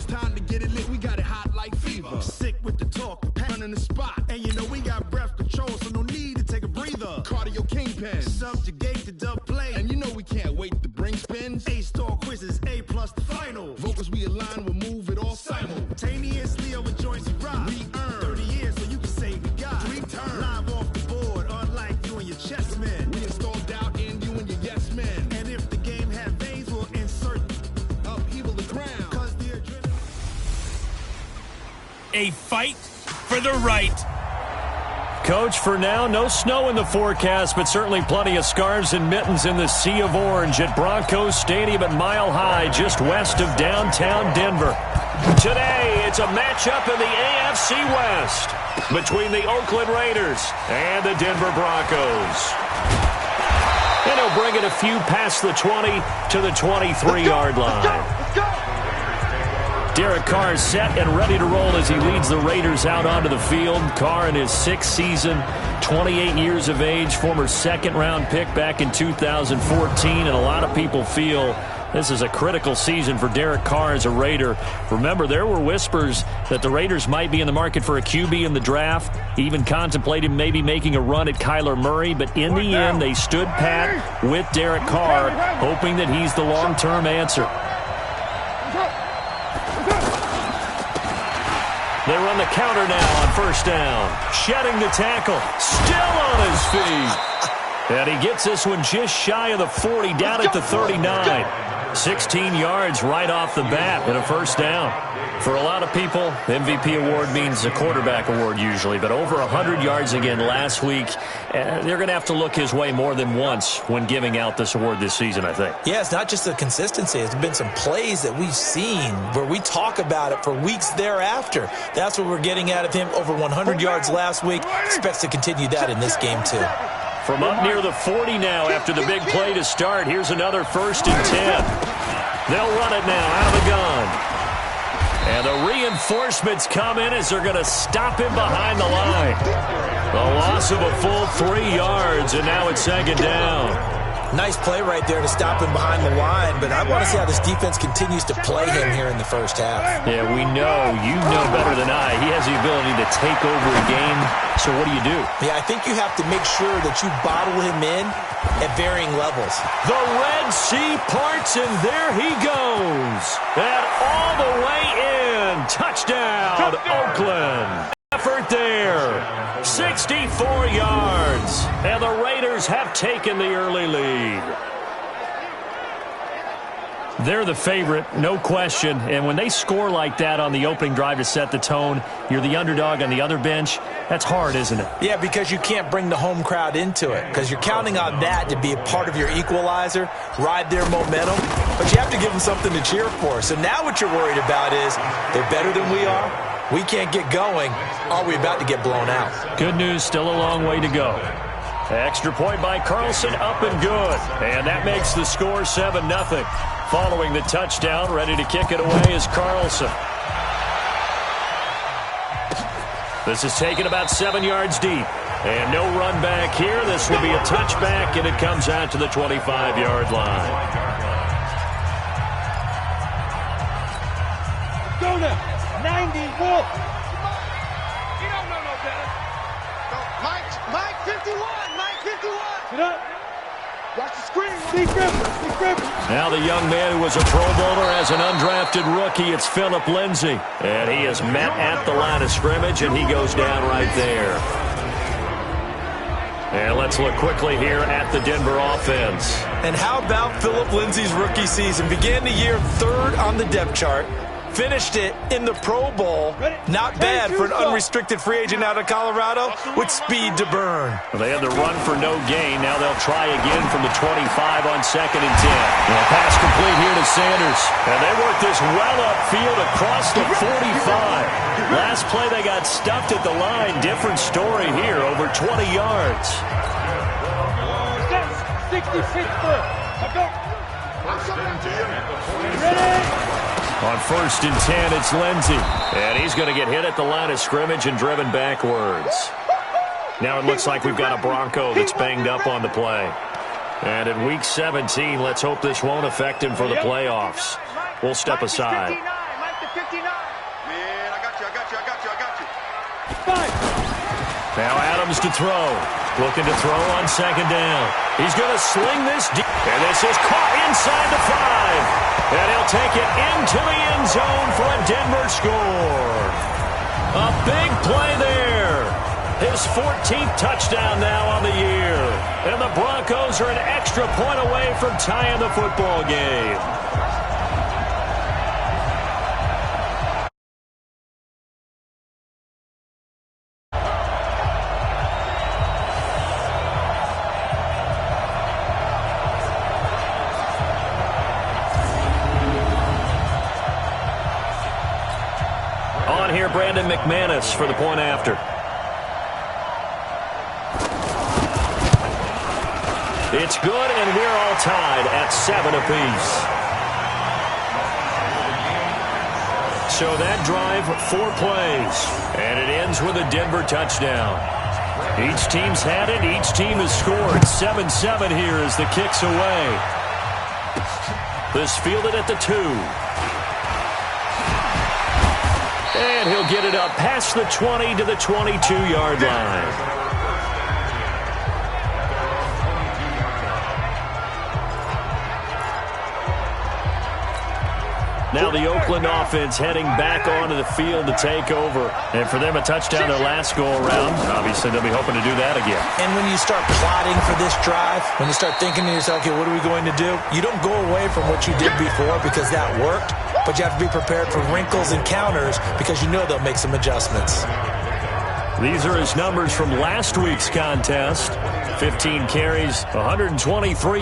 it's time to get it lit, we got it hot like fever. Sick with the talk, pounding the spot. And you know we got breath control, so no need to take a breather. Cardio kingpin, subjugate the dub play. And you know we can't wait to bring spins. A-star quizzes, A+ the final. Vocals we align, we'll move it all simultaneously over joints we rock. We earn 30 years, so you can say we got 3 turns. Live off the board, unlike you and your chess men. We install doubt in you and your yes men. And if the game had veins, we'll insert upheaval the ground. Cause the adrenaline. A fight for the right. Coach, for now, no snow in the forecast, but certainly plenty of scarves and mittens in the sea of orange at Broncos Stadium at Mile High, just west of downtown Denver. Today, it's a matchup in the AFC West between the Oakland Raiders and the Denver Broncos. And he'll bring it a few past the 20 to the 23-yard line. Let's go! Derek Carr is set and ready to roll as he leads the Raiders out onto the field. Carr in his 6th season, 28 years of age, former second-round pick back in 2014, and a lot of people feel this is a critical season for Derek Carr as a Raider. Remember, there were whispers that the Raiders might be in the market for a QB in the draft, even contemplated maybe making a run at Kyler Murray, but in the end, they stood pat with Derek Carr, hoping that he's the long-term answer. They run the counter now on first down. Shedding the tackle. Still on his feet. And he gets this one just shy of the 40, down at the 39. 16 yards right off the bat and a first down. For a lot of people, MVP award means a quarterback award usually, but over 100 yards again last week. They're going to have to look his way more than once when giving out this award this season, I think. Yeah, it's not just the consistency. It's been some plays that we've seen where we talk about it for weeks thereafter. That's what we're getting out of him. Over 100 yards last week. Expects to continue that in this game, too. From up near the 40 now after the big play to start, here's another 1st and 10. They'll run it now out of the gun. And the reinforcements come in as they're going to stop him behind the line. The loss of a full 3 yards, and now it's 2nd down. Nice play right there to stop him behind the line, but I want to see how this defense continues to play him here in the first half. Yeah, we know. You know better than I. He has the ability to take over a game. So what do? Yeah, I think you have to make sure that you bottle him in at varying levels. The Red Sea parts, and there he goes. And all the way in. Touchdown, Oakland. Effort there. 64 yards. And the Raiders have taken the early lead. They're the favorite, no question. And when they score like that on the opening drive to set the tone, you're the underdog on the other bench. That's hard, isn't it? Yeah, because you can't bring the home crowd into it. Because you're counting on that to be a part of your equalizer, ride their momentum. But you have to give them something to cheer for. So now what you're worried about is they're better than we are. We can't get going. Are we about to get blown out? Good news, still a long way to go. Extra point by Carlson, up and good. And that makes the score 7-0. Following the touchdown, ready to kick it away is Carlson. This is taken about 7 yards deep. And no run back here. This will be a touchback, and it comes out to the 25-yard line. Go now. 90 Wolf. You don't know no better. Mike 51. Mike 51. Sit up. Watch the screen. Steve Griffin. Now the young man who was a Pro Bowler as an undrafted rookie, it's Phillip Lindsay. And he is met at the line of scrimmage, and he goes down right there. And let's look quickly here at the Denver offense. And how about Phillip Lindsay's rookie season? Began the year 3rd on the depth chart. Finished it in the Pro Bowl. Not bad for an unrestricted free agent out of Colorado with speed to burn. Well, they had the run for no gain. Now they'll try again from the 25 on 2nd and 10. And pass complete here to Sanders. And they work this well upfield across the 45. Last play they got stuffed at the line. Different story here, over 20 yards. 66th foot. Ready? On 1st and 10, it's Lindsay. And he's going to get hit at the line of scrimmage and driven backwards. Now it looks like we've got a Bronco that's banged up on the play. And in Week 17, let's hope this won't affect him for the playoffs. We'll step aside. Now Adams to throw. Looking to throw on second down. He's going to sling this deep. And this is caught inside the 5. And he'll take it into the end zone for a Denver score. A big play there. His 14th touchdown now on the year. And the Broncos are an extra point away from tying the football game. On here, Brandon McManus for the point after. It's good, and we're all tied at 7 apiece. So that drive, 4 plays, and it ends with a Denver touchdown. Each team's had it. Each team has scored. 7-7 here as the kick's away. This fielded at the 2. And he'll get it up past the 20 to the 22-yard line. Now the Oakland offense heading back onto the field to take over. And for them, a touchdown their last go-around. Obviously, they'll be hoping to do that again. And when you start plotting for this drive, when you start thinking to yourself, okay, what are we going to do? You don't go away from what you did before because that worked. But you have to be prepared for wrinkles and counters because you know they'll make some adjustments. These are his numbers from last week's contest. 15 carries, 123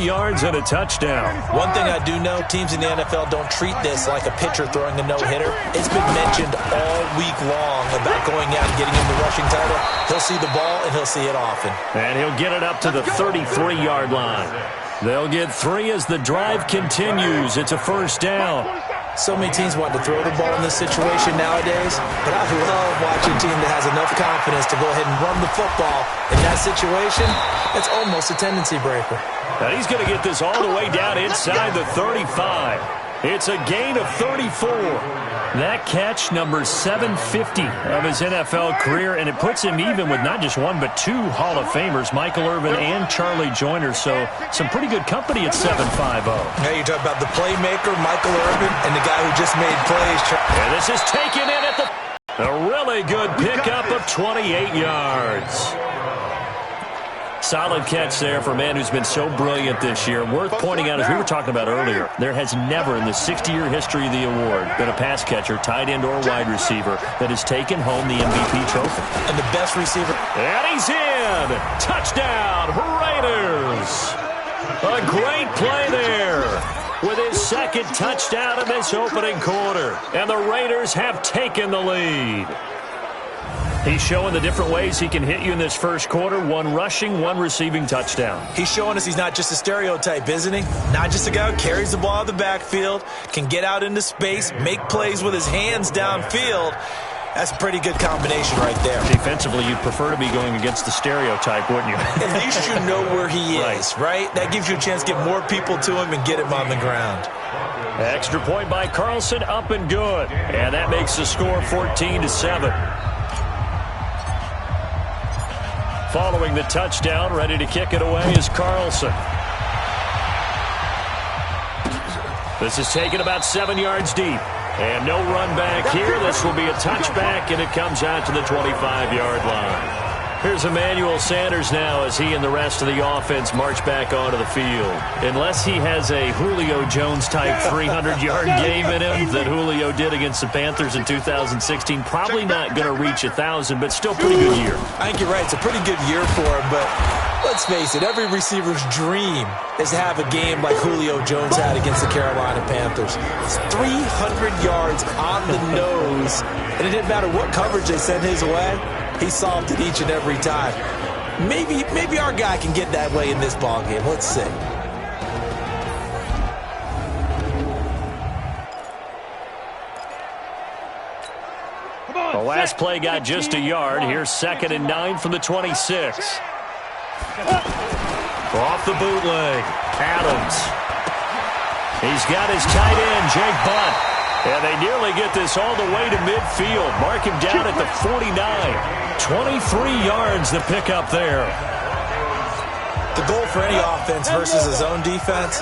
yards, and a touchdown. One thing I do know, teams in the NFL don't treat this like a pitcher throwing a no-hitter. It's been mentioned all week long about going out and getting him the rushing title. He'll see the ball, and he'll see it often. And he'll get it up to the 33-yard line. They'll get 3 as the drive continues. It's a first down. So many teams want to throw the ball in this situation nowadays, but I love watching a team that has enough confidence to go ahead and run the football. In that situation, it's almost a tendency breaker. Now he's going to get this all the way down inside the 35. It's a gain of 34. That catch, number 750 of his NFL career, and it puts him even with not just 1 but 2 Hall of Famers, Michael Irvin and Charlie Joyner. So some pretty good company at 750. Now you talk about the playmaker, Michael Irvin, and the guy who just made plays. And this is taken in at a really good pickup of 28 yards. Solid catch there for a man who's been so brilliant this year. Worth pointing out, as we were talking about earlier, there has never in the 60-year history of the award been a pass catcher, tight end, or wide receiver that has taken home the MVP trophy. And the best receiver. And he's in! Touchdown, Raiders! A great play there with his second touchdown in this opening quarter. And the Raiders have taken the lead. He's showing the different ways he can hit you in this first quarter. 1 rushing, 1 receiving touchdown. He's showing us he's not just a stereotype, isn't he? Not just a guy who carries the ball out of the backfield, can get out into space, make plays with his hands downfield. That's a pretty good combination right there. Defensively, you'd prefer to be going against the stereotype, wouldn't you? At least you know where he is, right? That gives you a chance to get more people to him and get him on the ground. Extra point by Carlson, up and good. And that makes the score 14-7. Following the touchdown, ready to kick it away is Carlson. This is taken about 7 yards deep. And no run back here. This will be a touchback, and it comes out to the 25-yard line. Here's Emmanuel Sanders now as he and the rest of the offense march back onto the field. Unless he has a Julio Jones-type 300-yard game in him that Julio did against the Panthers in 2016, probably not going to reach 1,000, but still pretty good year. I think you're right. It's a pretty good year for him, but let's face it, every receiver's dream is to have a game like Julio Jones had against the Carolina Panthers. It's 300 yards on the nose, and it didn't matter what coverage they sent his way. He solved it each and every time. Maybe our guy can get that way in this ballgame. Let's see. The last play got just a yard. Here's 2nd and 9 from the 26. Off the bootleg. Adams. He's got his tight end, Jake Butt. And they nearly get this all the way to midfield. Mark him down at the 49. 23 yards to pick up there. The goal for any offense versus his own defense,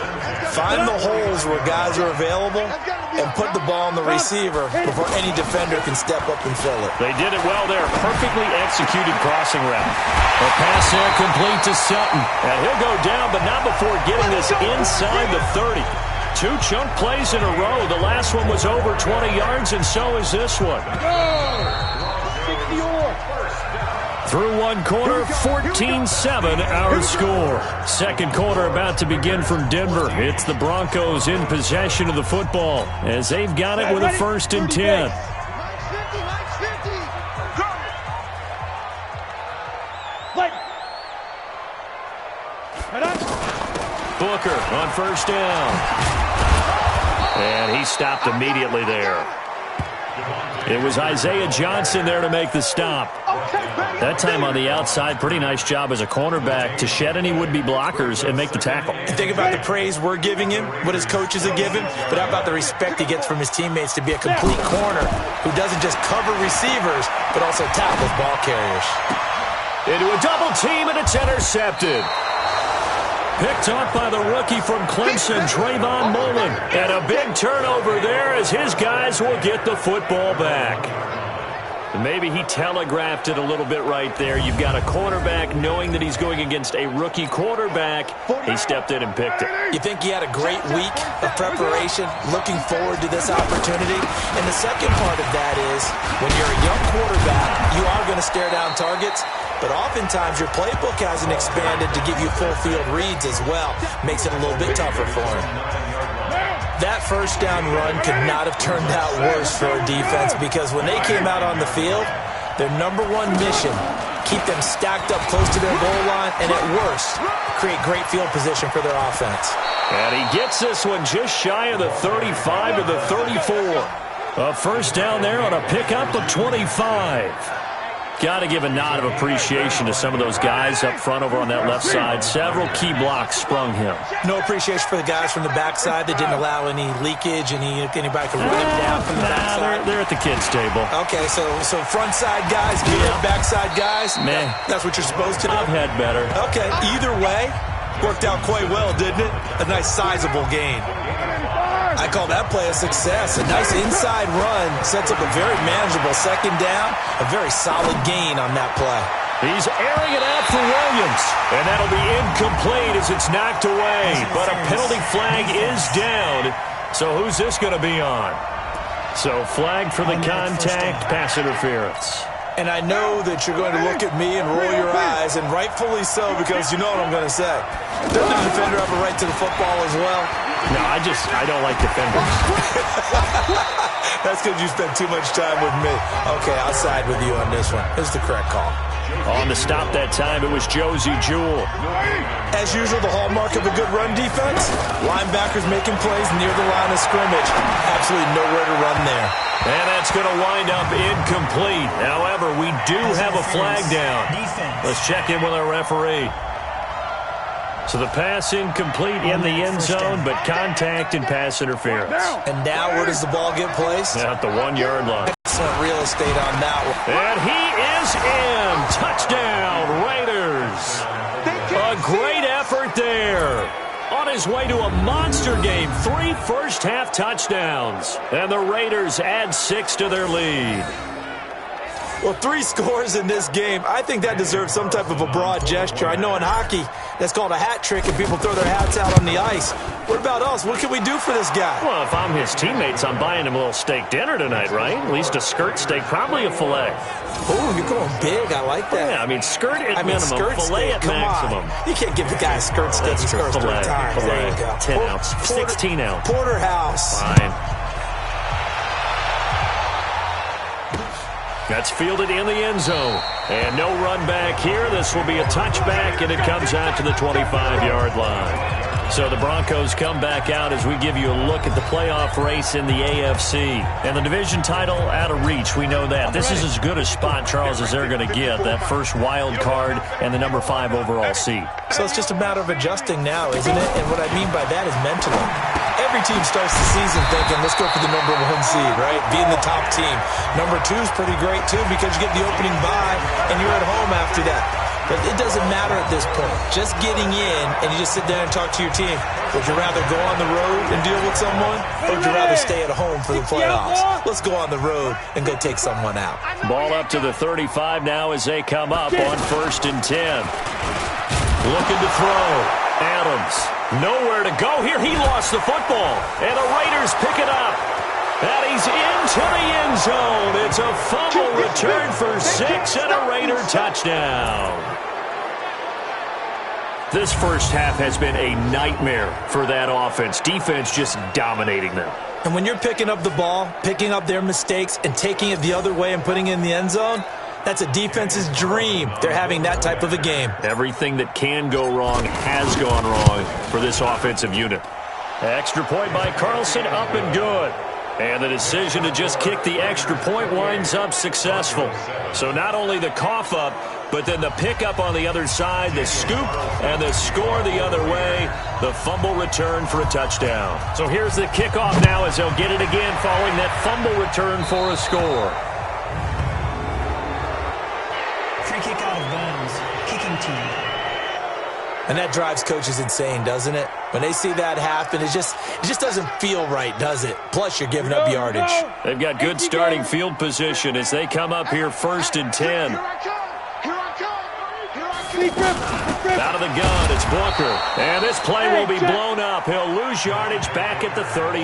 find the holes where guys are available and put the ball on the receiver before any defender can step up and fill it. They did it well there. Perfectly executed crossing route. A pass there complete to Sutton. And he'll go down, but not before getting this inside the 30. 2 chunk plays in a row. The last one was over 20 yards, and so is this one. Through one quarter, 14-7 our score. Second quarter about to begin from Denver. It's the Broncos in possession of the football as they've got it with a 1st and 10. Booker on 1st down. And he stopped immediately there. It was Isaiah Johnson there to make the stop. That time on the outside, pretty nice job as a cornerback to shed any would-be blockers and make the tackle. Think about the praise we're giving him, what his coaches are giving, but how about the respect he gets from his teammates to be a complete corner who doesn't just cover receivers, but also tackles ball carriers. Into a double team, and it's intercepted. Picked up by the rookie from Clemson, Trayvon Mullen. And a big turnover there as his guys will get the football back. And maybe he telegraphed it a little bit right there. You've got a cornerback knowing that he's going against a rookie quarterback. He stepped in and picked it. You think he had a great week of preparation, looking forward to this opportunity? And the second part of that is, when you're a young quarterback, you are going to stare down targets. But oftentimes your playbook hasn't expanded to give you full field reads as well. Makes it a little bit tougher for him. That 1st down run could not have turned out worse for our defense because when they came out on the field, their #1 mission, keep them stacked up close to their goal line, and at worst, create great field position for their offense. And he gets this one just shy of the 35 to the 34. A 1st down there on a pickup of 25. Got to give a nod of appreciation to some of those guys up front over on that left side. Several key blocks sprung him. No appreciation for the guys from the backside that didn't allow any leakage, anybody could run him down from the backside. They're at the kids' table. Okay, so front side guys, backside guys. Man, that's what you're supposed to do. I've had better. Okay, either way, worked out quite well, didn't it? A nice sizable gain. I call that play a success. A nice inside run sets up a very manageable 2nd down. A very solid gain on that play. He's airing it out for Williams. And that'll be incomplete as it's knocked away. But a penalty flag is down. So who's this going to be on? So flag for the contact, pass interference. And I know that you're going to look at me and roll your eyes, and rightfully so, because you know what I'm going to say. Doesn't the defender have a right to the football as well? No, I don't like defenders. That's because you spent too much time with me. Okay, I'll side with you on this one. This is the correct call. On the stop that time, it was Josie Jewell. As usual, the hallmark of a good run defense, linebackers making plays near the line of scrimmage. Absolutely nowhere to run there. And that's going to wind up incomplete. However, we do have a flag down. Let's check in with our referee. So the pass incomplete in the end zone, but contact and pass interference. And now where does the ball get placed? At the 1-yard line. Excellent real estate on that one. And he is in. Touchdown, Raiders. A great effort there. On his way to a monster game, 3 first-half touchdowns. And the Raiders add 6 to their lead. Well, 3 scores in this game. I think that deserves some type of a broad gesture. I know in hockey, that's called a hat trick, and people throw their hats out on the ice. What about us? What can we do for this guy? Well, if I'm his teammates, I'm buying him a little steak dinner tonight, right? At least a skirt steak, probably a filet. Oh, you're going big. I like that. Yeah, I mean, skirt at minimum, skirt filet steak. at Come maximum. On. You can't give the guy a skirt steak. That's true. Filet. There you go. 10 ounce, 16 ounce. Porterhouse. Fine. That's fielded in the end zone. And no run back here. This will be a touchback, and it comes out to the 25-yard line. So the Broncos come back out as we give you a look at the playoff race in the AFC. And the division title out of reach, we know that. This is as good a spot, Charles, as they're going to get. That first wild card and the number 5 overall seed. So it's just a matter of adjusting now, isn't it? And what I mean by that is mentally. Every team starts the season thinking, let's go for the number 1 seed, right? Being the top team. Number 2 is pretty great, too, because you get the opening bye, and you're at home after that. But it doesn't matter at this point. Just getting in, and you just sit down and talk to your team. Would you rather go on the road and deal with someone, or would you rather stay at home for the playoffs? Let's go on the road and go take someone out. Ball up to the 35 now as they come up on 1st and 10. Looking to throw. Adams, nowhere to go here. He lost the football, and the Raiders pick it up. And he's into the end zone. It's a fumble return for 6 and a Raider touchdown. This first half has been a nightmare for that offense. Defense just dominating them. And when you're picking up the ball, picking up their mistakes, and taking it the other way and putting it in the end zone, that's a defense's dream. They're having that type of a game. Everything that can go wrong has gone wrong for this offensive unit. Extra point by Carlson, up and good. And the decision to just kick the extra point winds up successful. So not only the cough up, but then the pickup on the other side, the scoop, and the score the other way, the fumble return for a touchdown. So here's the kickoff now as they'll get it again following that fumble return for a score. Free kick out of bounds, kicking team. And that drives coaches insane, doesn't it? When they see that happen, it just doesn't feel right, does it? Plus, you're giving up yardage. They've got good starting field position as they come up here 1st and 10. Out of the gun, it's Booker. And this play will be blown up. He'll lose yardage back at the 38.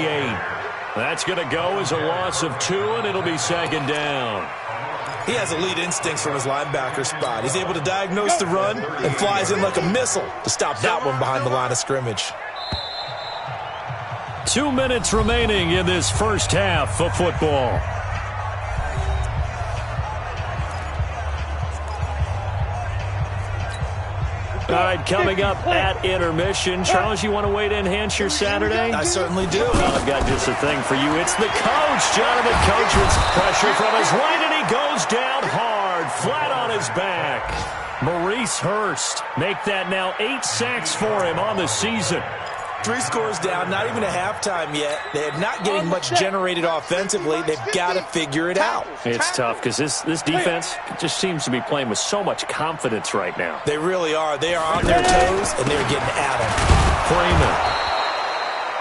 That's going to go as a loss of 2, and it'll be 2nd down. He has elite instincts from his linebacker spot. He's able to diagnose the run and flies in like a missile to stop that one behind the line of scrimmage. 2 minutes remaining in this first half of football. All right, coming up at intermission. Charles, you want to wait to enhance your Saturday? I certainly do. Well, I've got just a thing for you. It's the coach. Jonathan Coach with pressure from his right, and he goes down hard, flat on his back. Maurice Hurst make that now 8 sacks for him on the season. 3 scores down, not even a halftime yet. They're not getting much generated offensively. They've got to figure it out. It's tough because this defense just seems to be playing with so much confidence right now. They really are. They are on their toes, and they're getting at them. Freeman.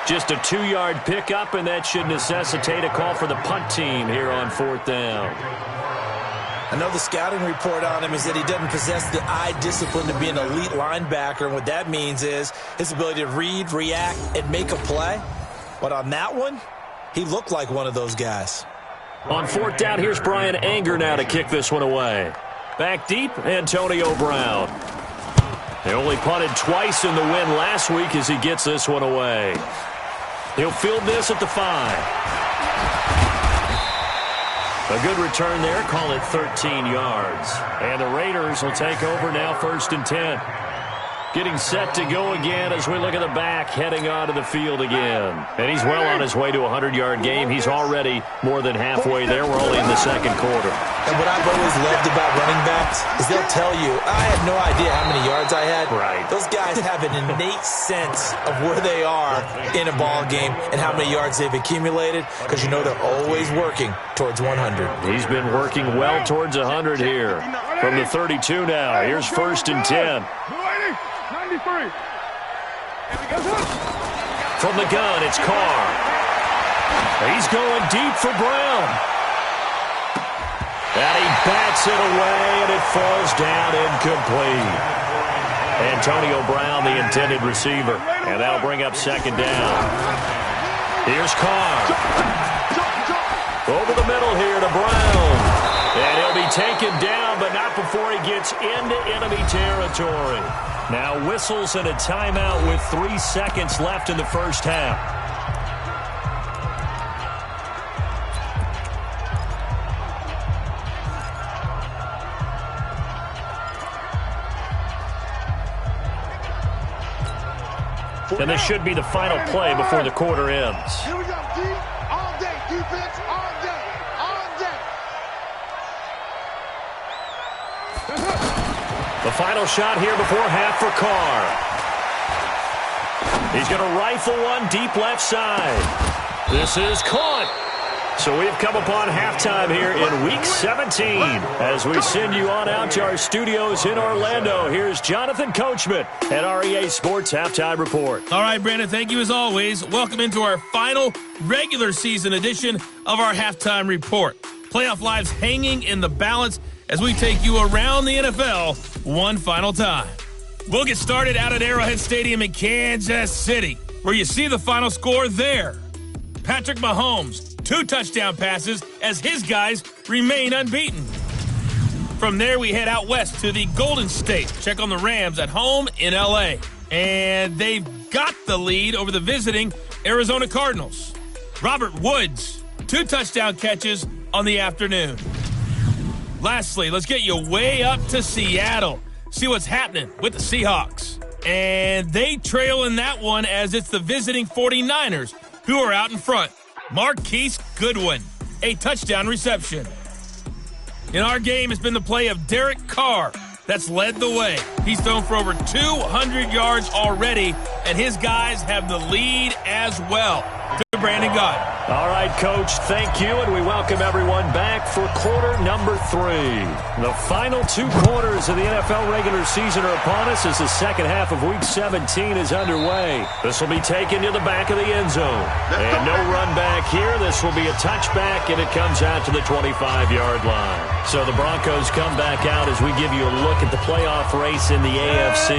Just a 2-yard pickup, and that should necessitate a call for the punt team here on 4th down. I know the scouting report on him is that he doesn't possess the eye discipline to be an elite linebacker. And what that means is his ability to read, react, and make a play. But on that one, he looked like one of those guys. On 4th down, here's Brian Anger now to kick this one away. Back deep, Antonio Brown. They only punted twice in the win last week as he gets this one away. He'll field this at the 5. A good return there, call it 13 yards. And the Raiders will take over now 1st and 10. Getting set to go again as we look at the back, heading onto the field again. And he's well on his way to a 100-yard game. He's already more than halfway there. We're only in the 2nd quarter. And what I've always loved about running backs is they'll tell you, I had no idea how many yards I had. Right. Those guys have an innate sense of where they are in a ball game and how many yards they've accumulated because you know they're always working towards 100. He's been working well towards 100 here. From the 32 now, here's 1st and 10. 93. From the gun, it's Carr. He's going deep for Brown. And he bats it away, and it falls down incomplete. Antonio Brown, the intended receiver. And that'll bring up 2nd down. Here's Carr. Over the middle here to Brown. And he'll be taken down, but not before he gets into enemy territory. Now whistles and a timeout with 3 seconds left in the first half. And this should be the final play before the quarter ends. Here we go, D. All day, defense, all day, all day. The final shot here before half for Carr. He's going to rifle one deep left side. This is caught. So we've come upon halftime here in Week 17 as we send you on out to our studios in Orlando. Here's Jonathan Coachman at REA Sports Halftime Report. All right, Brandon, thank you as always. Welcome into our final regular season edition of our Halftime Report. Playoff lives hanging in the balance as we take you around the NFL one final time. We'll get started out at Arrowhead Stadium in Kansas City, where you see the final score there. Patrick Mahomes, 2 touchdown passes as his guys remain unbeaten. From there, we head out west to the Golden State. Check on the Rams at home in L.A. And they've got the lead over the visiting Arizona Cardinals. Robert Woods, 2 touchdown catches on the afternoon. Lastly, let's get you way up to Seattle. See what's happening with the Seahawks. And they trail in that one as it's the visiting 49ers who are out in front. Marquise Goodwin, a touchdown reception. In our game, it's been the play of Derek Carr that's led the way. He's thrown for over 200 yards already, and his guys have the lead as well. To Brandon Gott. All right, Coach, thank you, and we welcome everyone back for quarter number 3. The final 2 quarters of the NFL regular season are upon us as the second half of Week 17 is underway. This will be taken to the back of the end zone. And no run back here. This will be a touchback, and it comes out to the 25-yard line. So the Broncos come back out as we give you a look at the playoff race in the AFC.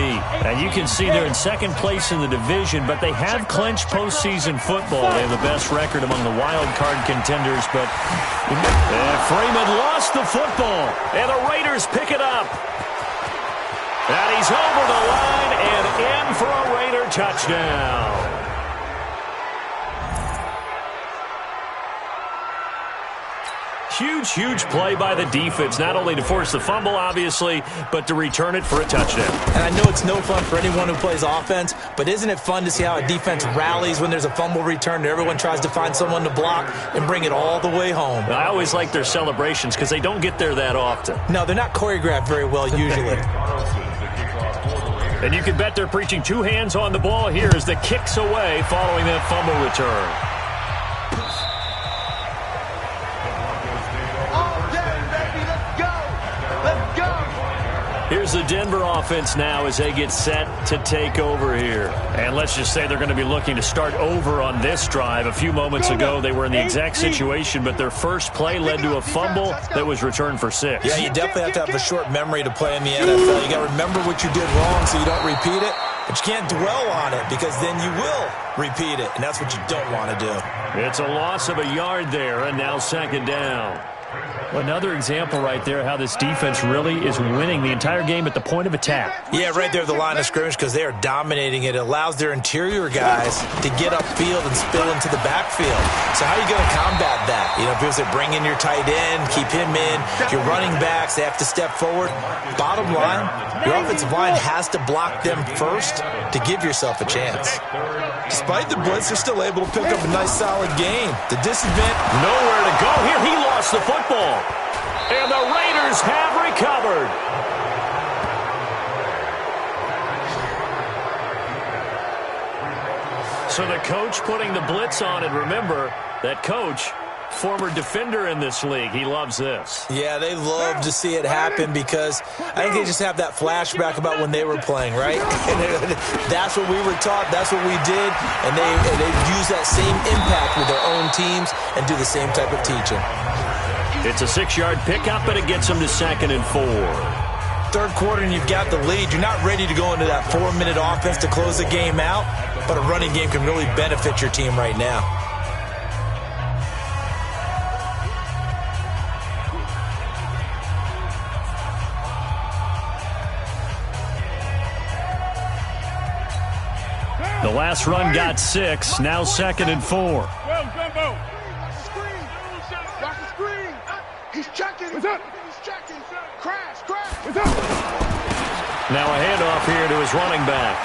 And you can see they're in second place in the division, but they have clinched postseason football. They have the best record among the wild card contenders, but Freeman lost the football, and the Raiders pick it up. And he's over the line and in for a Raider touchdown. Huge play by the defense, not only to force the fumble, obviously, but to return it for a touchdown. And I know it's no fun for anyone who plays offense, but isn't it fun to see how a defense rallies when there's a fumble return and everyone tries to find someone to block and bring it all the way home? I always like their celebrations because they don't get there that often. No, they're not choreographed very well usually. And you can bet they're preaching 2 hands on the ball here as the kick's away following that fumble return. Here's the Denver offense now as they get set to take over here. And let's just say they're going to be looking to start over on this drive. A few moments ago, they were in the exact situation, but their first play led to a fumble that was returned for 6. Yeah, you definitely have to have a short memory to play in the NFL. You got to remember what you did wrong so you don't repeat it, but you can't dwell on it because then you will repeat it, and that's what you don't want to do. It's a loss of a yard there, and now second down. Another example right there how this defense really is winning the entire game at the point of attack. Yeah, right there at the line of scrimmage because they are dominating it. It allows their interior guys to get upfield and spill into the backfield. So how are you going to combat that? You know, if you bring in your tight end, keep him in, your running backs, they have to step forward. Bottom line, your offensive line has to block them first to give yourself a chance. Despite the blitz, they're still able to pick up a nice solid game. The disadvantage, nowhere to go here. He lost the football. And the Raiders have recovered. So the coach putting the blitz on, and remember, that coach, former defender in this league. He loves this. Yeah, they love to see it happen because I think they just have that flashback about when they were playing, right? That's what we were taught. That's what we did. And they use that same impact with their own teams and do the same type of teaching. It's a 6-yard pickup, but it gets them to 2nd and 4. Third quarter and you've got the lead. You're not ready to go into that 4-minute offense to close the game out, but a running game can really benefit your team right now. The last run got 6, now 2nd and 4. He's checking. What's up? He's checking. Crash. What's up? Now a handoff here to his running back.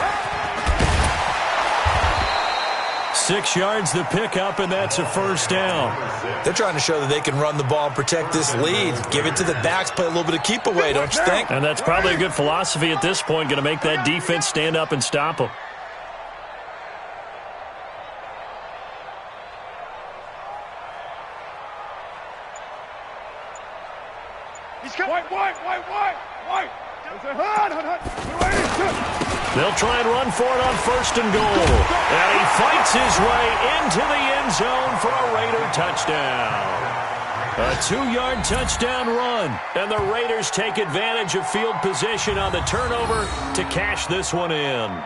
6 yards the pickup, and that's a first down. They're trying to show that they can run the ball and protect this lead. Give it to the backs, play a little bit of keep away, don't you think? And that's probably a good philosophy at this point, going to make that defense stand up and stop them. They'll try and run for it on 1st and goal. And he fights his way into the end zone for a Raider touchdown. A 2-yard touchdown run. And the Raiders take advantage of field position on the turnover to cash this one in.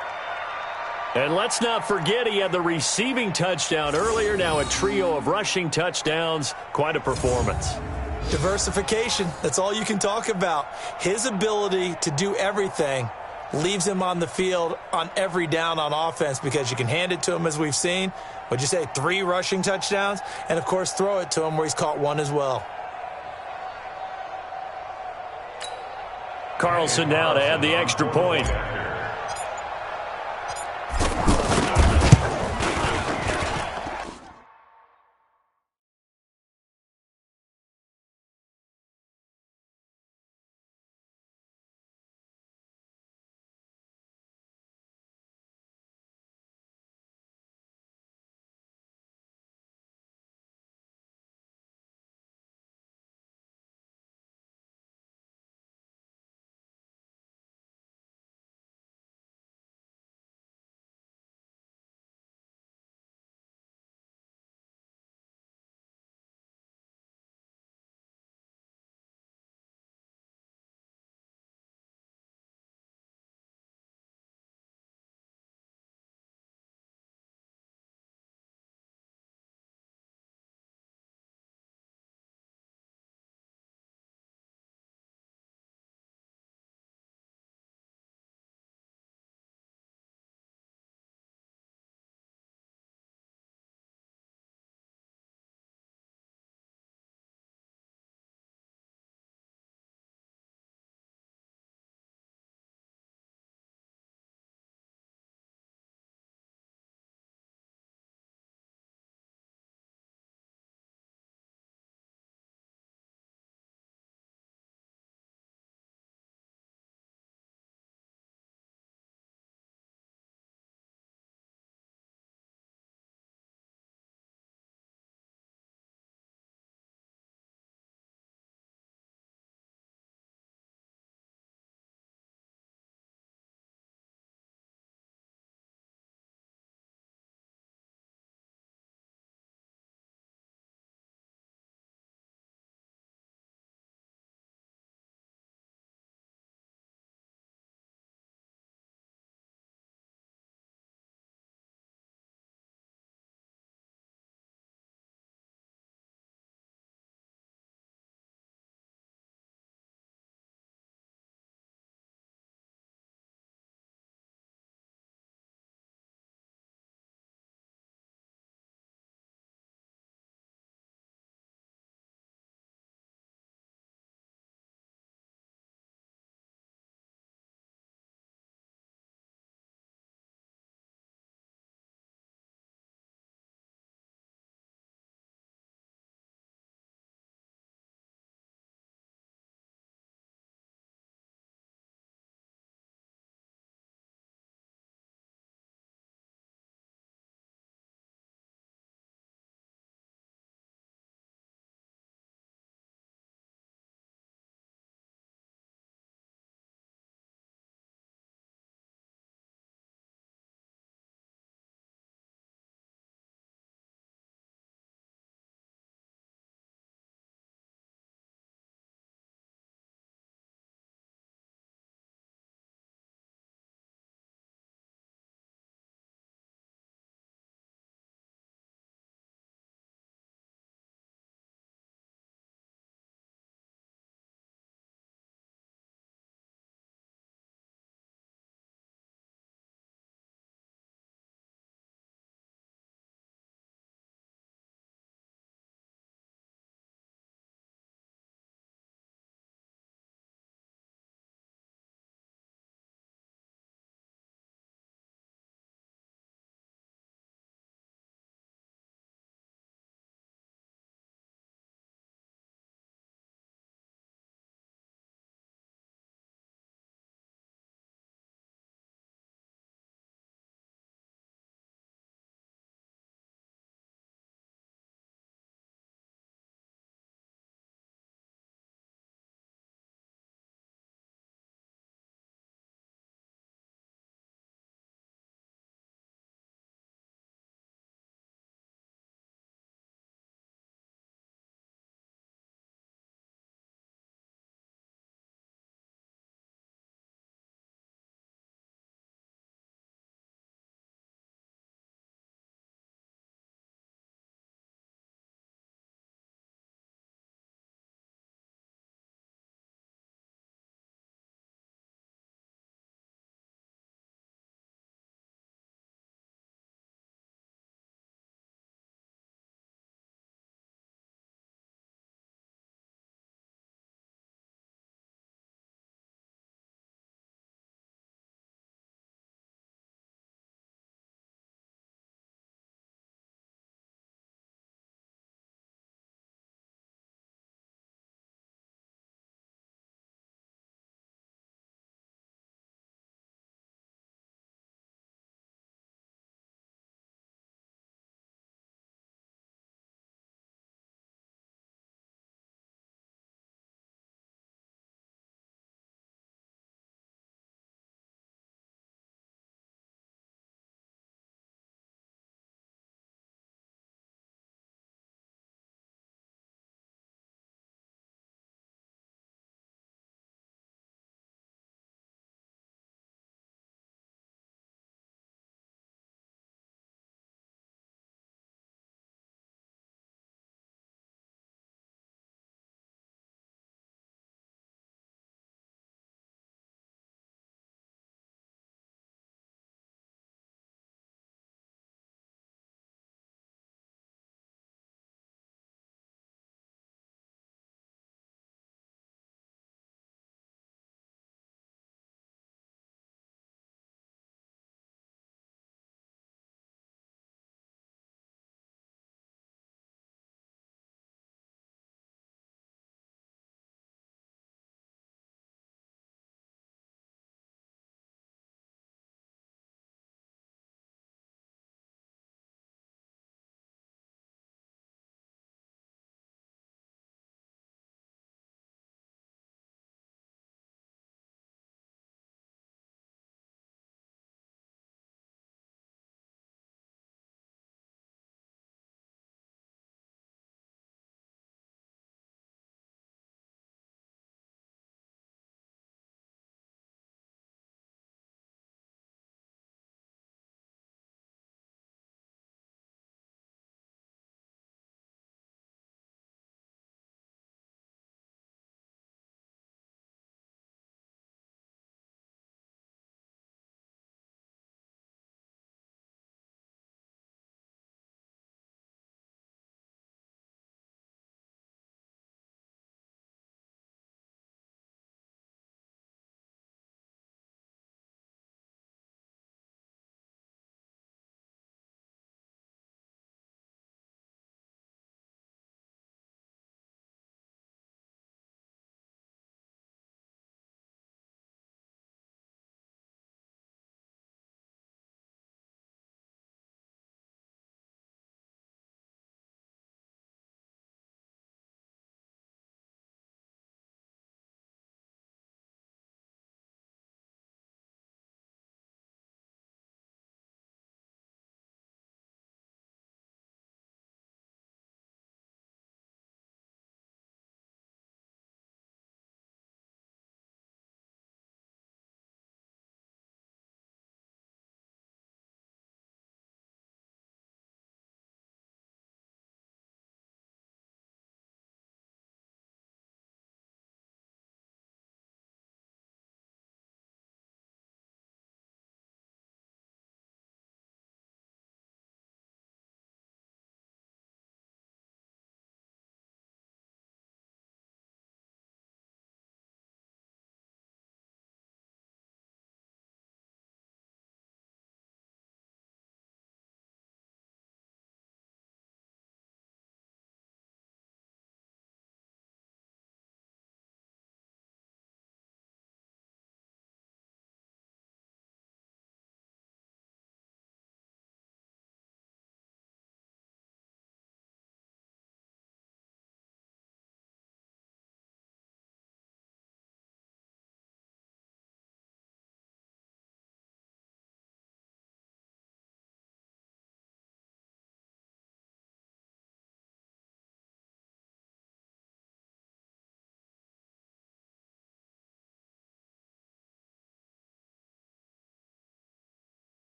And let's not forget he had the receiving touchdown earlier. Now a trio of rushing touchdowns. Quite a performance. Diversification. That's all you can talk about. His ability to do everything leaves him on the field on every down on offense because you can hand it to him, as we've seen. What'd you say, 3 rushing touchdowns? And, of course, throw it to him where he's caught 1 as well. Carlson now to add the extra point.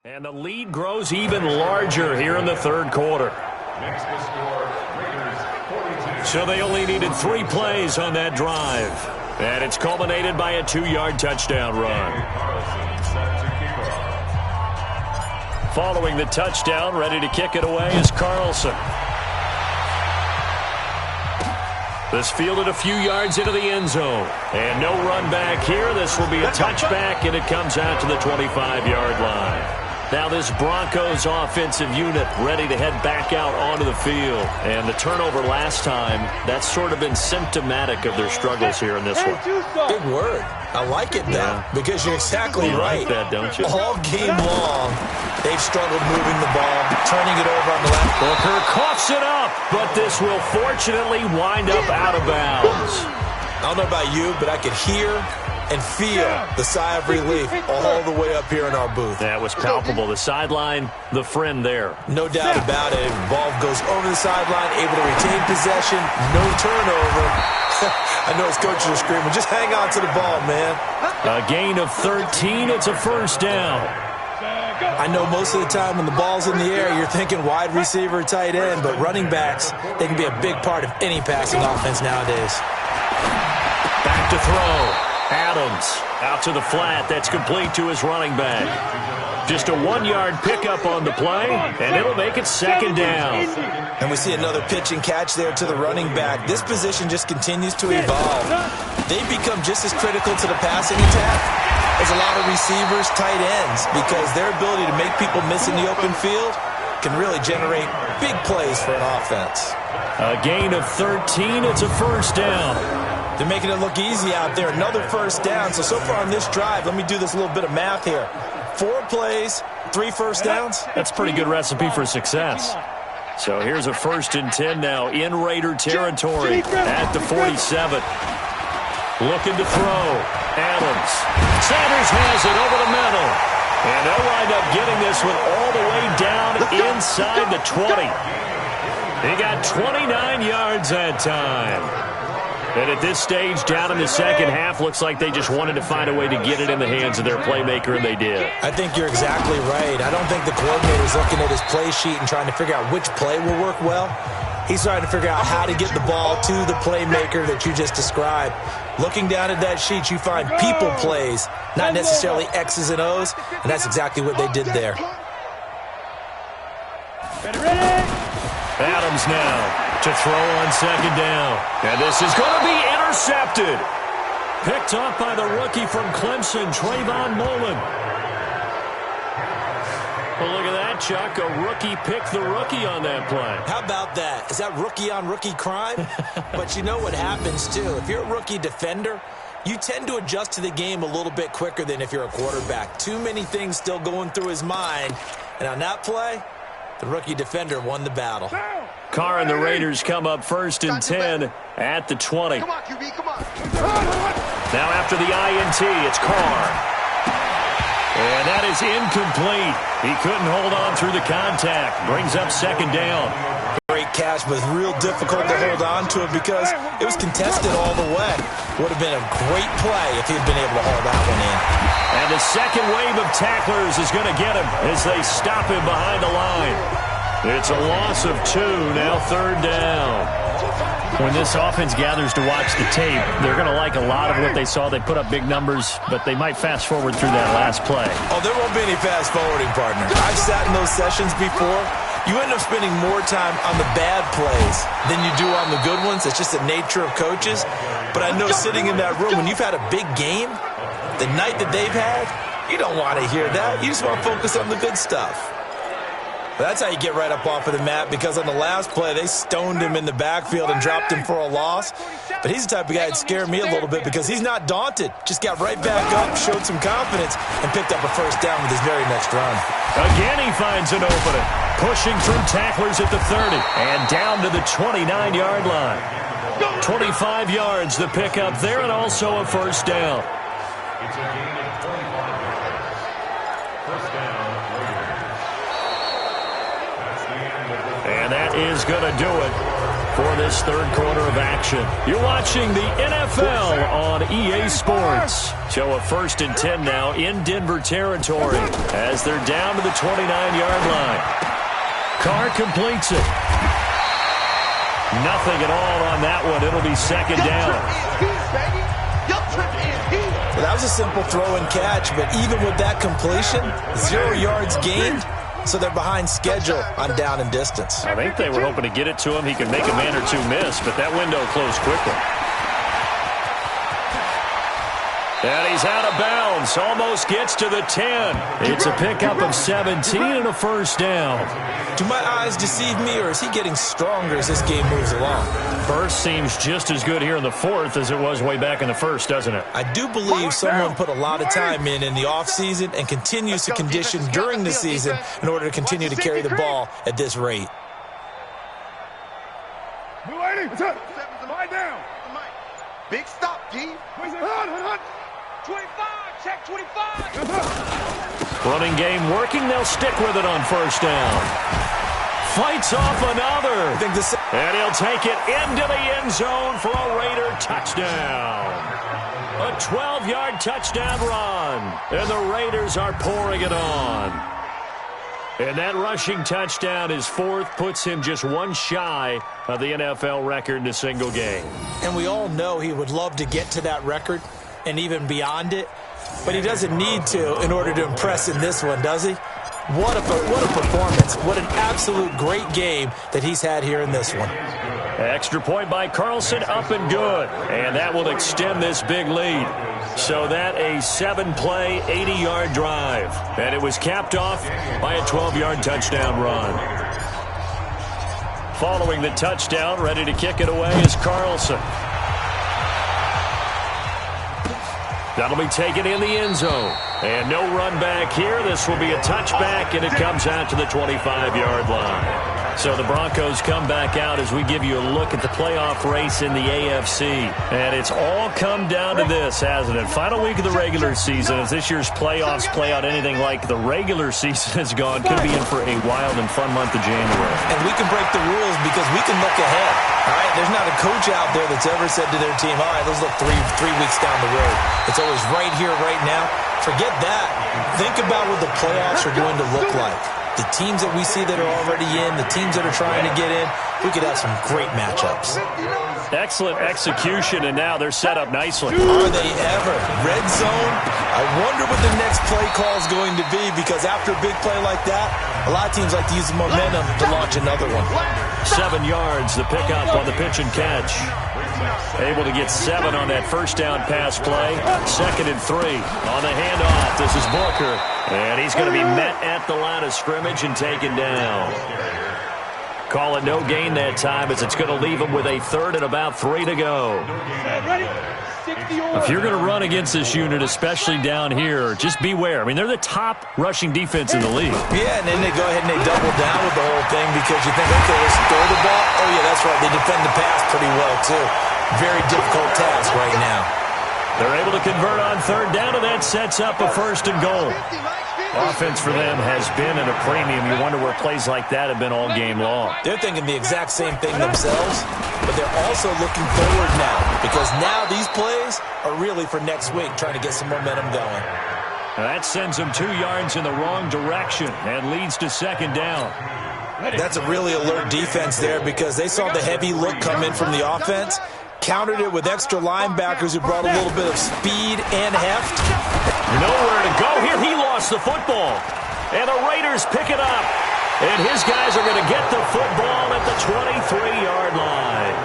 And the lead grows even larger here in the third quarter. So they only needed 3 plays on that drive. And it's culminated by a 2-yard touchdown run. Following the touchdown, ready to kick it away is Carlson. This fielded a few yards into the end zone. And no run back here. This will be a touchback, and it comes out to the 25-yard line. Now this Broncos offensive unit ready to head back out onto the field. And the turnover last time, that's sort of been symptomatic of their struggles here in this one. Big word. I like it, though, because you're exactly right. Like that, don't you? All game long, they've struggled moving the ball, turning it over on the left. Booker coughs it up, but this will fortunately wind up out of bounds. I don't know about you, but I could hear and feel the sigh of relief all the way up here in our booth. That was palpable. The sideline, the friend there. No doubt about it. Ball goes over the sideline, able to retain possession, no turnover. I know his coaches are screaming, just hang on to the ball, man. A gain of 13. It's a first down. I know most of the time when the ball's in the air, you're thinking wide receiver, tight end, but running backs, they can be a big part of any passing offense nowadays. Back to throw. Adams out to the flat. That's complete to his running back. Just a 1-yard pickup on the play, and it'll make it second down. And we see another pitch and catch there to the running back. This position just continues to evolve. They become just as critical to the passing attack as a lot of receivers, tight ends, because their ability to make people miss in the open field can really generate big plays for an offense. A gain of 13. It's a first down. They're making it look easy out there. Another first down. So far on this drive, let me do this little bit of math here. 4 plays, 3 first downs. That's a pretty good recipe for success. So here's a 1st and 10 now in Raider territory at the 47. Looking to throw. Adams. Sanders has it over the middle. And they'll wind up getting this one all the way down inside the 20. He got 29 yards that time. And at this stage, down in the second half, looks like they just wanted to find a way to get it in the hands of their playmaker, and they did. I think you're exactly right. I don't think the coordinator's looking at his play sheet and trying to figure out which play will work well. He's trying to figure out how to get the ball to the playmaker that you just described. Looking down at that sheet, you find people plays, not necessarily X's and O's, and that's exactly what they did there. Adams now to throw on second down. And this is going to be intercepted. Picked up by the rookie from Clemson, Trayvon Mullen. Well, look at that, Chuck. A rookie picked the rookie on that play. How about that? Is that rookie-on-rookie crime? But you know what happens, too. If you're a rookie defender, you tend to adjust to the game a little bit quicker than if you're a quarterback. Too many things still going through his mind. And on that play, the rookie defender won the battle. Carr and the Raiders come up 1st and 10 at the 20. Come on, QB, come on. Now after the INT, it's Carr. And that is incomplete. He couldn't hold on through the contact. Brings up second down. Great catch, but real difficult to hold on to it because it was contested all the way. Would have been a great play if he had been able to hold that one in. And the second wave of tacklers is going to get him as they stop him behind the line. It's a loss of 2, now 3rd down. When this offense gathers to watch the tape, they're going to like a lot of what they saw. They put up big numbers, but they might fast forward through that last play. Oh, there won't be any fast forwarding, partner. I've sat in those sessions before. You end up spending more time on the bad plays than you do on the good ones. It's just the nature of coaches. But I know sitting in that room, when you've had a big game, the night that they've had, you don't want to hear that. You just want to focus on the good stuff. But that's how you get right up off of the mat, because on the last play, they stoned him in the backfield and dropped him for a loss. But he's the type of guy that scared me a little bit because he's not daunted. Just got right back up, showed some confidence, and picked up a first down with his very next run. Again, he finds an opening. Pushing through tacklers at the 30 and down to the 29-yard line. 25 yards the pickup there, and also a first down. And that is going to do it. for this third quarter of action. You're watching the NFL on EA Sports. So a 1st and 10 now in Denver territory as they're down to the 29-yard line. Carr completes it. Nothing at all on that one. It'll be second down. Well, that was a simple throw and catch, but even with that completion, 0 yards gained, so they're behind schedule on down and distance. I think they were hoping to get it to him. He could make a man or two miss, but that window closed quickly. And he's out of bounds. Almost gets to the 10. It's a pickup of 17 and a first down. Do my eyes deceive me, or is he getting stronger as this game moves along? First seems just as good here in the fourth as it was way back in the first, doesn't it? I do believe someone put a lot of time in the offseason and continues to condition during the season in order to continue to carry the ball at this rate. Big stop, G. 25, check 25. Running game working. They'll stick with it on first down. Fights off another. And he'll take it into the end zone for a Raider touchdown. A 12-yard touchdown run. And the Raiders are pouring it on. And that rushing touchdown, his fourth, puts him just one shy of the NFL record in a single game. And we all know he would love to get to that record and even beyond it, but he doesn't need to in order to impress in this one, does he? What a performance. What an absolute great game that he's had here in this one. Extra point by Carlson, up and good. And that will extend this big lead. So that a 7-play, 80-yard drive. And it was capped off by a 12-yard touchdown run. Following the touchdown, ready to kick it away is Carlson. That'll be taken in the end zone. And no run back here. This will be a touchback, and it comes out to the 25-yard line. So the Broncos come back out as we give you a look at the playoff race in the AFC. And it's all come down to this, hasn't it? Final week of the regular season. As this year's playoffs play out anything like the regular season has gone, could be in for a wild and fun month of January. And we can break the rules because we can look ahead. All right, there's not a coach out there that's ever said to their team, all right, let's look three weeks down the road. It's always right here, right now. Forget that. Think about what the playoffs are going to look like. The teams that we see that are already in, the teams that are trying to get in, we could have some great matchups. Excellent execution, and now they're set up nicely. Are they ever? Red zone? I wonder what the next play call is going to be, because after a big play like that, a lot of teams like to use the momentum to launch another one. 7 yards, the pickup on the pitch and catch. Able to get 7 on that first down pass play. 2nd and 3 on the handoff. This is Booker. And he's going to be met at the line of scrimmage and taken down. Call it no gain that time, as it's going to leave him with a 3rd and about 3 to go. If you're going to run against this unit, especially down here, just beware. I mean, they're the top rushing defense in the league. Yeah, and then they go ahead and they double down with the whole thing because you think, okay, let's throw the ball. Oh, yeah, that's right. They defend the pass pretty well, too. Very difficult task right now. They're able to convert on 3rd down, and that sets up a 1st and goal. Offense for them has been at a premium. You wonder where plays like that have been all game long. They're thinking the exact same thing themselves, but they're also looking forward now, because now these plays are really for next week, trying to get some momentum going. Now that sends them 2 yards in the wrong direction and leads to 2nd down. That's a really alert defense there, because they saw the heavy look come in from the offense, countered it with extra linebackers who brought a little bit of speed and heft. Nowhere to go here. He lost the football. And the Raiders pick it up. And his guys are going to get the football at the 23-yard line.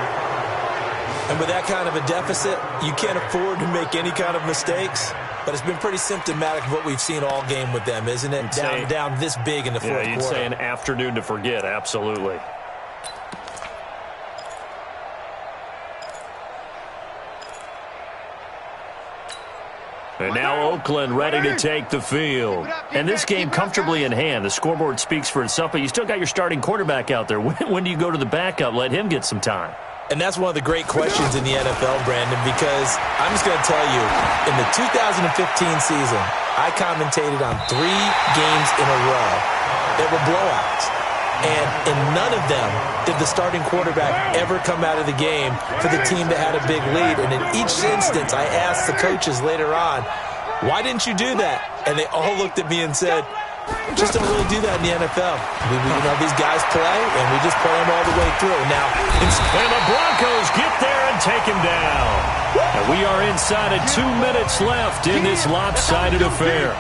And with that kind of a deficit, you can't afford to make any kind of mistakes. But it's been pretty symptomatic of what we've seen all game with them, isn't it? Down this big in the fourth quarter. Yeah, you'd say an afternoon to forget. Absolutely. And now Oakland ready to take the field. And this game comfortably in hand. The scoreboard speaks for itself, but you still got your starting quarterback out there. When do you go to the backup? Let him get some time. And that's one of the great questions in the NFL, Brandon, because I'm just going to tell you, in the 2015 season, I commentated on 3 games in a row that were blowouts. And in none of them did the starting quarterback ever come out of the game for the team that had a big lead. And in each instance, I asked the coaches later on, why didn't you do that? And they all looked at me and said, just don't really do that in the NFL. These guys play, and we just play them all the way through. Now, and the Broncos get there and take him down. And we are inside of 2 minutes left in this lopsided affair.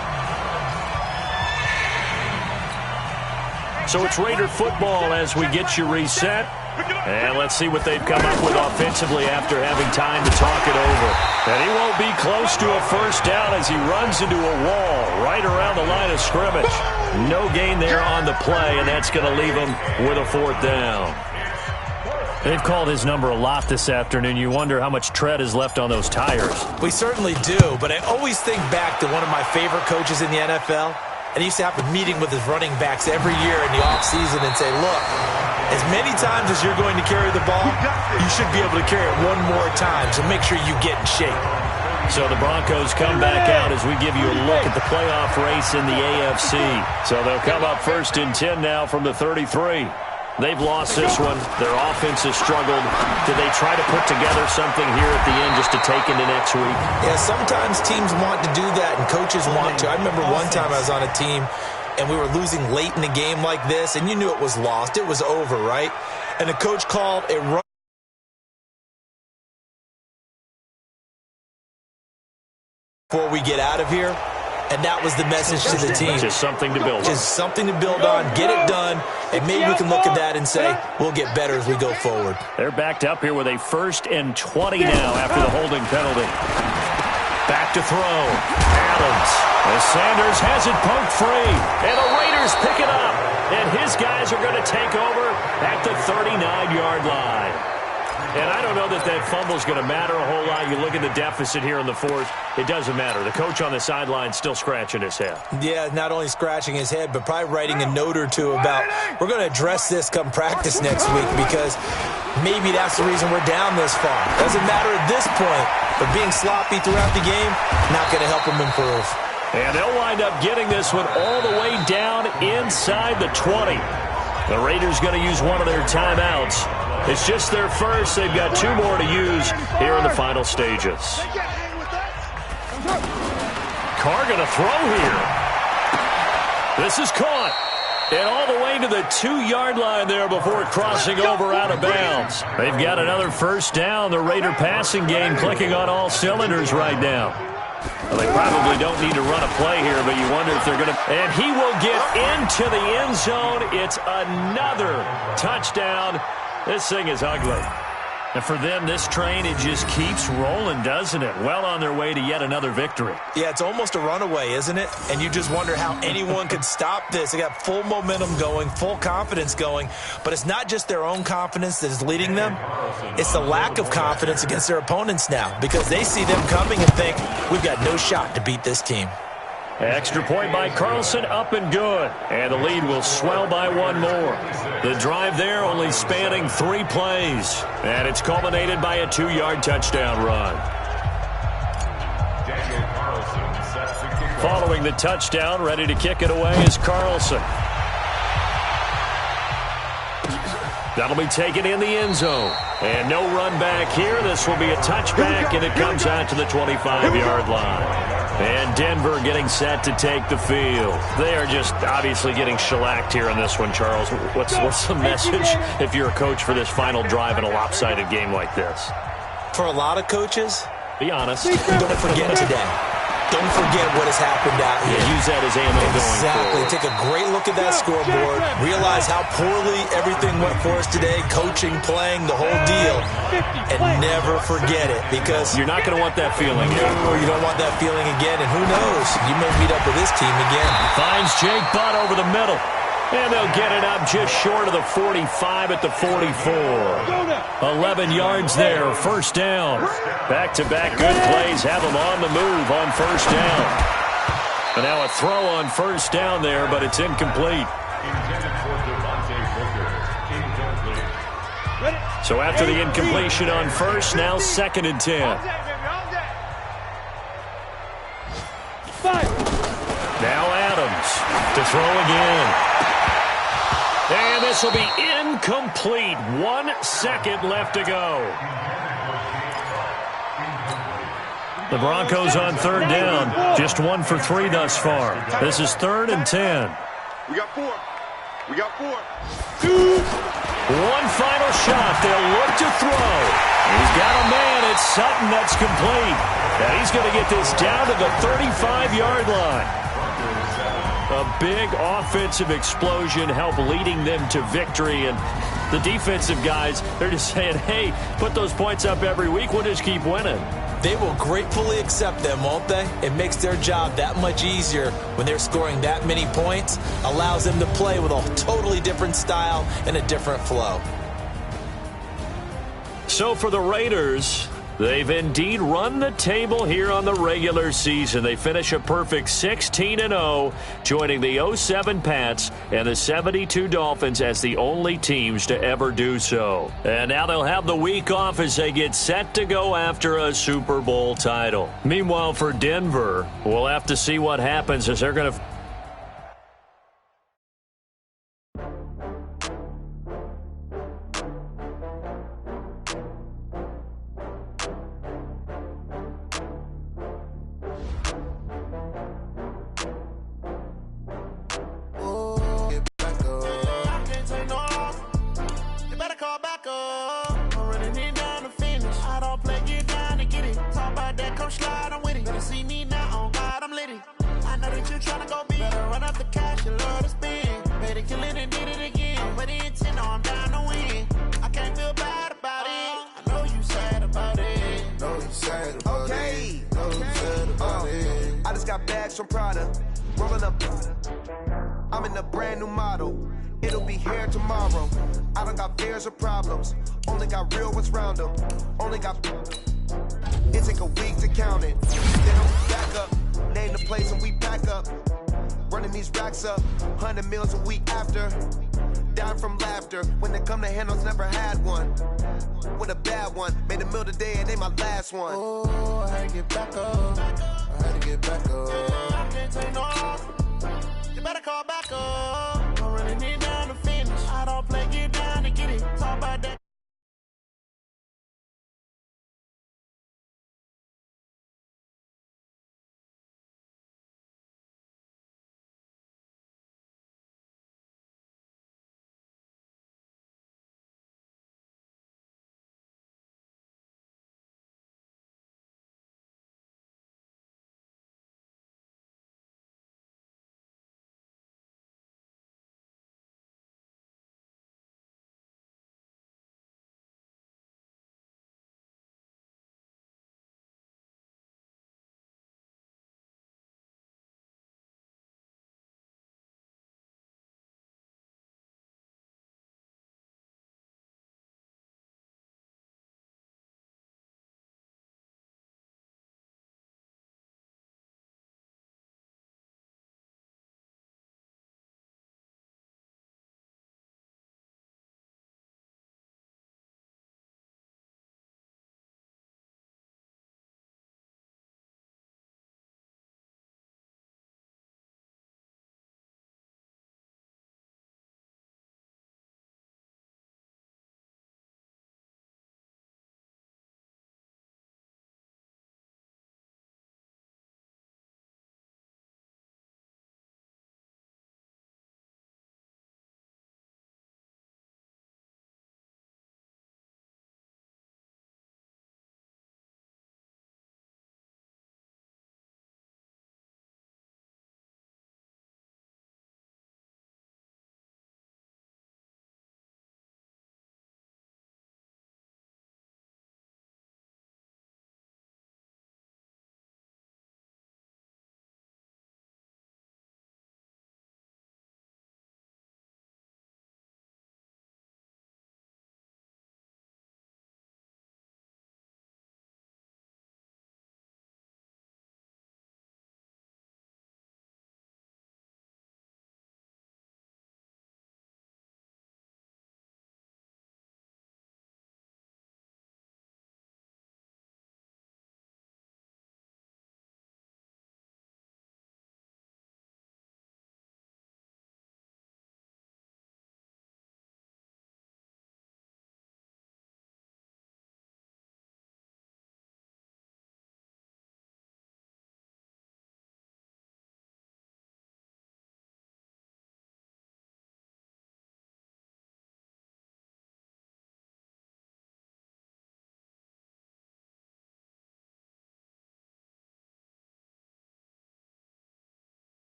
So it's Raider football as we get you reset. And let's see what they've come up with offensively after having time to talk it over. And he won't be close to a first down as he runs into a wall right around the line of scrimmage. No gain there on the play, and that's going to leave him with a 4th down. They've called his number a lot this afternoon. You wonder how much tread is left on those tires. We certainly do, but I always think back to one of my favorite coaches in the NFL. And he used to have a meeting with his running backs every year in the offseason and say, look, as many times as you're going to carry the ball, you should be able to carry it one more time, so make sure you get in shape. So the Broncos come back out as we give you a look at the playoff race in the AFC. So they'll come up 1st and 10 now from the 33. They've lost this one. Their offense has struggled. Did they try to put together something here at the end just to take into next week? Yeah, sometimes teams want to do that and coaches want to. I remember one time I was on a team and we were losing late in the game like this, and you knew it was lost. It was over, right? And the coach called a run before we get out of here. And that was the message to the team. Just something to build on. Just something to build on. Get it done. And maybe we can look at that and say, we'll get better as we go forward. They're backed up here with a 1st and 20 now after the holding penalty. Back to throw. Adams. As Sanders has it poked free. And the Raiders pick it up. And his guys are going to take over at the 39-yard line. And I don't know that that fumble is going to matter a whole lot. You look at the deficit here in the 4th. It doesn't matter. The coach on the sideline still scratching his head. Yeah, not only scratching his head, but probably writing a note or two about we're going to address this come practice next week because maybe that's the reason we're down this far. Doesn't matter at this point, but being sloppy throughout the game, not going to help them improve. And they'll wind up getting this one all the way down inside the 20. The Raiders going to use one of their timeouts. It's just their first. They've got 2 more to use here in the final stages. Carr going to throw here. This is caught. And all the way to the 2-yard line there before crossing over out of bounds. They've got another 1st down. The Raider passing game clicking on all cylinders right now. Well, they probably don't need to run a play here, but you wonder if they're going to. And he will get into the end zone. It's another touchdown. This thing is ugly. And for them, this train, it just keeps rolling, doesn't it? Well on their way to yet another victory. Yeah, it's almost a runaway, isn't it? And you just wonder how anyone could stop this. They got full momentum going, full confidence going. But it's not just their own confidence that is leading them. It's the lack of confidence against their opponents now because they see them coming and think, we've got no shot to beat this team. Extra point by Carlson, up and good. And the lead will swell by 1 more. The drive there only spanning 3 plays. And it's culminated by a 2-yard touchdown run. Following the touchdown, ready to kick it away is Carlson. That'll be taken in the end zone. And no run back here. This will be a touchback, and it comes out to the 25-yard line. And Denver getting set to take the field. They are just obviously getting shellacked here in this one, Charles. What's the message if you're a coach for this final drive in a lopsided game like this? For a lot of coaches, be honest. Don't forget today. Don't forget what has happened out here. Yeah, use that as ammo going forward. Exactly. Take a great look at that scoreboard. Realize how poorly everything went for us today. Coaching, playing, the whole deal. And never forget it because you're not going to want that feeling. No, you don't want that feeling again. And who knows? You may meet up with this team again. Finds Jake Butt over the middle. And they'll get it up just short of the 45 at the 44. 11 yards there, 1st down. Back-to-back good plays have them on the move on 1st down. And now a throw on 1st down there, but it's incomplete. So after the incompletion on 1st, now 2nd and 10. Now Adams to throw again. And this will be incomplete. 1 second left to go. The Broncos on third down. Just 1 for 3 thus far. This is 3rd and 10. We got 4. We got 4. One final shot. They'll look to throw. He's got a man. It's Sutton that's complete. And he's going to get this down to the 35-yard line. A big offensive explosion helped leading them to victory. And the defensive guys, they're just saying, hey, put those points up every week. We'll just keep winning. They will gratefully accept them, won't they? It makes their job that much easier when they're scoring that many points. Allows them to play with a totally different style and a different flow. So for the Raiders, they've indeed run the table here on the regular season. They finish a perfect 16-0, joining the 07 Pats and the 72 Dolphins as the only teams to ever do so. And now they'll have the week off as they get set to go after a Super Bowl title. Meanwhile, for Denver, we'll have to see what happens as they're going to from Prada, rolling up. I'm in a brand new model. It'll be here tomorrow. I don't got fears or problems. Only got real ones round them. Only got. It take a week to count it. Then I'm back up. Name the place and we pack up. Running these racks up. 100 meals a week after. Down from laughter. When they come to handles, never had one. With a bad one. Made a meal today and they my last one. Oh, I had to get back up. I had to get back up. I can't take no loss. You better call back up. I'm running it down to finish. I don't play, get down to get it. Talk about that.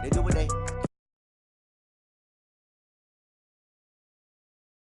They do what they